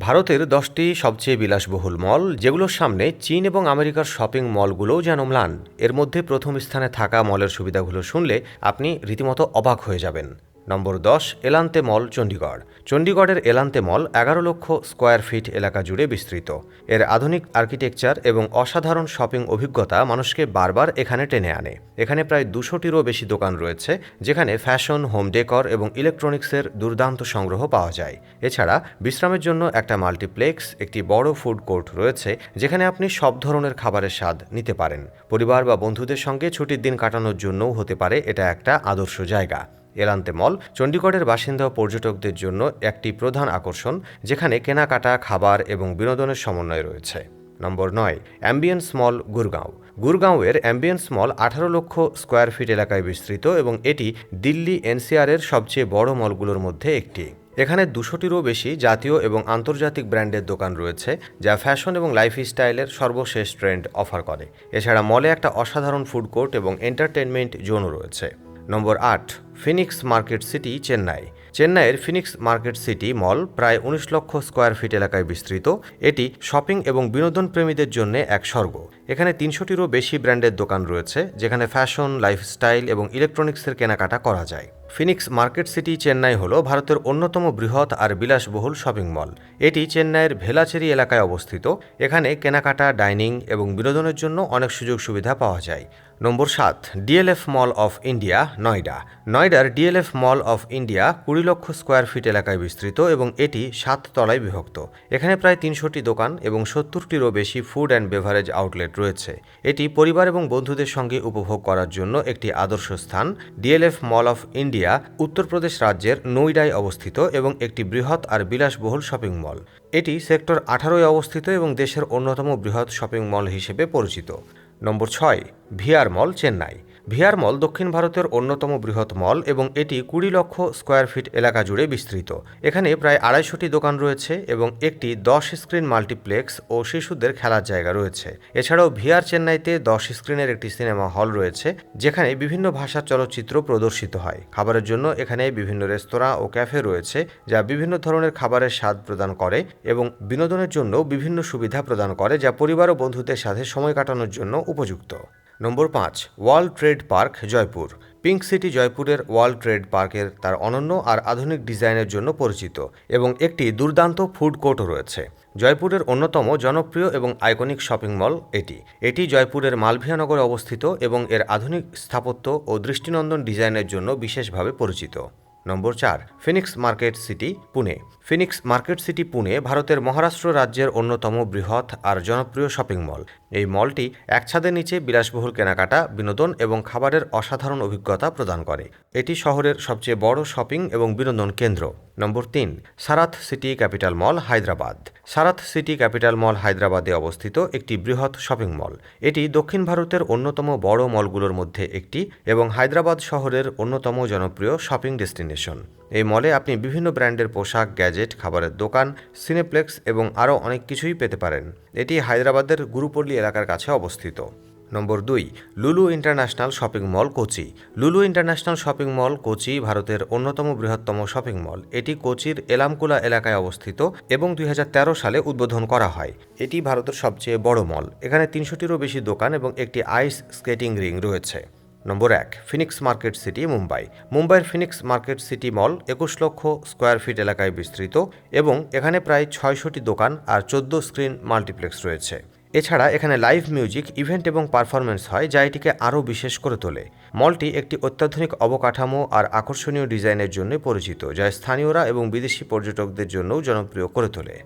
ভারতের ১০টি সবচেয়ে বিলাসবহুল মল, যেগুলোর সামনে চীন এবং আমেরিকার শপিং মলগুলোও যেন ম্লান। এর মধ্যে প্রথম স্থানে থাকা মলের সুবিধাগুলো শুনলে আপনি রীতিমতো অবাক হয়ে যাবেন। নম্বর ১০, এলান্তে মল, চণ্ডীগড়। চণ্ডীগড়ের এলান্তে মল ১১ লক্ষ স্কোয়ার ফিট এলাকা জুড়ে বিস্তৃত। এর আধুনিক আর্কিটেকচার এবং অসাধারণ শপিং অভিজ্ঞতা মানুষকে বারবার এখানে টেনে আনে। এখানে প্রায় ২০০টিরও বেশি দোকান রয়েছে, যেখানে ফ্যাশন, হোম ডেকর এবং ইলেকট্রনিক্সের দুর্দান্ত সংগ্রহ পাওয়া যায়। এছাড়া বিশ্রামের জন্য একটা মাল্টিপ্লেক্স, একটি বড় ফুড কোর্ট রয়েছে, যেখানে আপনি সব ধরনের খাবারের স্বাদ নিতে পারেন। পরিবার বা বন্ধুদের সঙ্গে ছুটির দিন কাটানোর জন্যও হতে পারে এটা একটা আদর্শ জায়গা। এলান্তে মল চণ্ডীগড়ের বাসিন্দা ও পর্যটকদের জন্য একটি প্রধান আকর্ষণ, যেখানে কেনাকাটা, খাবার এবং বিনোদনের সমন্বয় রয়েছে। নম্বর ৯, অ্যাম্বিয়েন্স মল, গুরগাঁও। গুরগাঁওয়ের অ্যাম্বিয়েন্স মল ১৮ লক্ষ স্কোয়ার ফিট এলাকায় বিস্তৃত এবং এটি দিল্লি এনসিআরের সবচেয়ে বড় মলগুলোর মধ্যে একটি। এখানে ২০০টিরও বেশি জাতীয় এবং আন্তর্জাতিক ব্র্যান্ডের দোকান রয়েছে, যা ফ্যাশন এবং লাইফস্টাইলের সর্বশেষ ট্রেন্ড অফার করে। এছাড়া মলে একটা অসাধারণ ফুড কোর্ট এবং এন্টারটেনমেন্ট জোনও রয়েছে। নম্বর ৮, ফিনিক্স মার্কেট সিটি, চেন্নাই। চেন্নাইয়ের ফিনিক্স মার্কেট সিটি মল প্রায় ১৯ লক্ষ স্কোয়ার ফিট এলাকায় বিস্তৃত। এটি শপিং এবং বিনোদন প্রেমীদের জন্য এক স্বর্গ। এখানে ৩০০টিরও বেশি ব্র্যান্ডের দোকান রয়েছে, যেখানে ফ্যাশন, লাইফস্টাইল এবং ইলেকট্রনিক্সের কেনাকাটা করা যায়। ফিনিক্স মার্কেট সিটি চেন্নাই হল ভারতের অন্যতম বৃহৎ আর বিলাসবহুল শপিং মল। এটি চেন্নাইয়ের ভেলাচেরি এলাকায় অবস্থিত। এখানে কেনাকাটা, ডাইনিং এবং বিনোদনের জন্য অনেক সুযোগ সুবিধা পাওয়া যায়। Number ৭, DLF mall of India, Noida. নয়ডার DLF mall of India ২০ lakh square fit এলাকায় বিস্তৃত এবং এটি ৭ তলায় বিভক্ত। এখানে প্রায় ৩০০টি দোকান এবং ৭০টিরও বেশি ফুড অ্যান্ড বেভারেজ আউটলেট রয়েছে। এটি পরিবার এবং বন্ধুদের সঙ্গে উপভোগ করার জন্য একটি আদর্শ স্থান। DLF mall of India Uttar Pradesh রাজ্যের নৈডায় অবস্থিত এবং একটি বৃহৎ আর বিলাসবহুল শপিং মল। এটি সেক্টর ১৮-এ অবস্থিত এবং দেশের অন্যতম বৃহৎ শপিং মল হিসেবে পরিচিত। নম্বর ৬, ভিআর মল, চেন্নাই। ভিআর মল দক্ষিণ ভারতের অন্যতম বৃহৎ মল এবং এটি ২০ লক্ষ স্কোয়ার ফিট এলাকা জুড়ে বিস্তৃত। এখানে প্রায় ২৫০টি দোকান রয়েছে এবং একটি ১০ স্ক্রিন মাল্টিপ্লেক্স ও শিশুদের খেলার জায়গা রয়েছে। এছাড়াও ভিআর চেন্নাইতে ১০ স্ক্রিনের একটি সিনেমা হল রয়েছে, যেখানে বিভিন্ন ভাষার চলচ্চিত্র প্রদর্শিত হয়। খাবারের জন্য এখানে বিভিন্ন রেস্তোরাঁ ও ক্যাফে রয়েছে, যা বিভিন্ন ধরনের খাবারের স্বাদ প্রদান করে এবং বিনোদনের জন্য বিভিন্ন সুবিধা প্রদান করে, যা পরিবার ও বন্ধুদের সাথে সময় কাটানোর জন্য উপযুক্ত। নম্বর ৫, world trade park, Jaipur. Pink city জয়পুরের ওয়ার্ল্ড ট্রেড পার্কের তার অনন্য আর আধুনিক ডিজাইনের জন্য পরিচিত এবং একটি দুর্দান্ত ফুড কোর্টও রয়েছে। জয়পুরের অন্যতম জনপ্রিয় এবং আইকনিক শপিং মল এটি জয়পুরের মালভিয়া নগরে অবস্থিত এবং এর আধুনিক স্থাপত্য ও দৃষ্টিনন্দন ডিজাইনের জন্য বিশেষভাবে পরিচিত। নম্বর ৪, Phoenix market city, Pune. Phoenix market city, Pune ভারতের মহারাষ্ট্র রাজ্যের অন্যতম বৃহৎ আর জনপ্রিয় শপিং মল। এই মলটি এক ছাদের নিচে বিলাসবহুল কেনাকাটা, বিনোদন এবং খাবারের অসাধারণ অভিজ্ঞতা প্রদান করে। এটি শহরের সবচেয়ে বড় শপিং এবং বিনোদন কেন্দ্র। নম্বর ৩, সারাথ সিটি ক্যাপিটাল মল, হায়দ্রাবাদ। সারাথ সিটি ক্যাপিটাল মল হায়দ্রাবাদে অবস্থিত একটি বৃহৎ শপিং মল। এটি দক্ষিণ ভারতের অন্যতম বড় মলগুলোর মধ্যে একটি এবং হায়দ্রাবাদ শহরের অন্যতম জনপ্রিয় শপিং ডেস্টিনেশন। এই মলে আপনি বিভিন্ন ব্র্যান্ডের পোশাক, গ্যাজেট, খাবারের দোকান, সিনেপ্লেক্স এবং আরও অনেক কিছুই পেতে পারেন। এটি হায়দ্রাবাদের গুরুপল্লী এলাকার কাছে অবস্থিত। নম্বর ২, লুলু ইন্টারন্যাশনাল শপিং মল, কোচি। লুলু ইন্টারন্যাশনাল শপিং মল, কোচি ভারতের অন্যতম বৃহত্তম শপিং মল। এটি কোচির এলামকুলা এলাকায় অবস্থিত এবং ২০১৩ সালে উদ্বোধন করা হয়। এটি ভারতের সবচেয়ে বড় মল। এখানে ৩০০টিরও বেশি দোকান এবং একটি আইস স্কেটিং রিং রয়েছে। নম্বর ১, ফিনিক্স মার্কেট সিটি, মুম্বাই। মুম্বাইয়ের ফিনিক্স মার্কেট সিটি মল ২১ লক্ষ স্কোয়ার ফিট এলাকায় বিস্তৃত এবং এখানে প্রায় ৬০০টি দোকান আর ১৪ স্ক্রিন মাল্টিপ্লেক্স রয়েছে। এছাড়া এখানে লাইভ মিউজিক, ইভেন্ট এবং পারফরমেন্স হয়, যা এটিকে আরও বিশেষ করে তোলে। মলটি একটি অত্যাধুনিক অবকাঠামো আর আকর্ষণীয় ডিজাইনের জন্য পরিচিত, যা স্থানীয়রা এবং বিদেশি পর্যটকদের জন্যও জনপ্রিয় করে তোলে।